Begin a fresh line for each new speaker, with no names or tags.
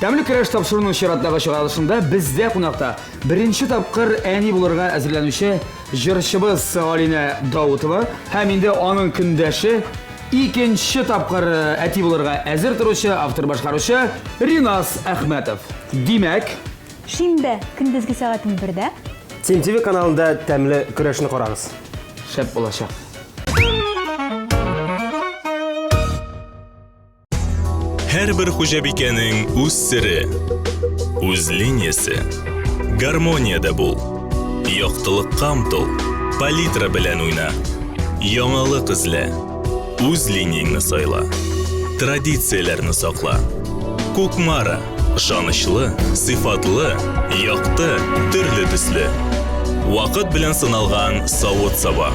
Тәмле көрәш тапшыруның чираттагы чыгарылышында бездә кунакта беренче тапкыр әни булырга әзерләнүче җырчыбыз Галина Даутова һәм инде аның көндәше икенче тапкыр әти булырга әзер торучы автор башкаручы Ринас Әхмәтов. Димәк,
Шимбә көндезге сәгатен 1-дә
ТМТV каналында тәмле көрәшне карагыз.
шәп булачак.
Һәрбер хуҗабикәнең үз сире, үз линиясе. Гармониядә бул. Яктылыкка омтыл, палитра белән уйна. Яңалык эзлә. Үз линияңне сайла. Традицияләрне сакла. Кукмара, ышанычлы, сыйфатлы, якты, төрле төсле. Вакыт белән сыналган савыт-саба.